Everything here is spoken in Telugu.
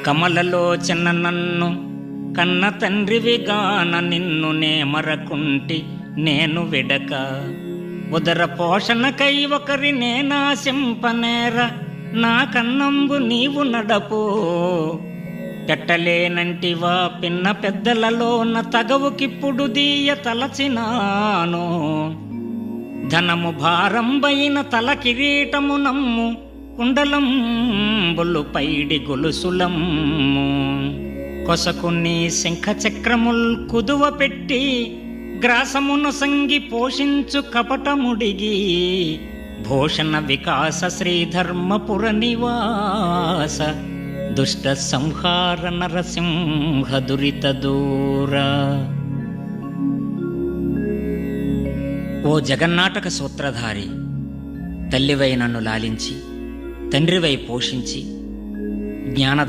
కమలలోచన నన్ను కన్న తండ్రివిగాన నిన్ను నే మరకుంటి నేను విడక ఉదర పోషణకై ఒకరి నేనాశింపనేర నా కన్నంబు నీవు నడపో పెట్టలేనంటివా పిన్న పెద్దలలోన తగవుకిప్పుడు దీయ తలచినాను ధనము భారంబైన తల కిరీటము నమ్ము కుండలంబులు పైడి గొలుసులమ్ము కొసకుని శంఖ చక్రముల్ కుదువ పెట్టి గ్రాసమును సంగి పోషించు కపటముడిగి భూషణ వికాస శ్రీధర్మపుర నివాస దుష్ట సంహార నరసింహ దురిత దూర. ఓ జగన్నాటక సూత్రధారి, తల్లివై నన్ను లాలించి తండ్రివై పోషించి జ్ఞానద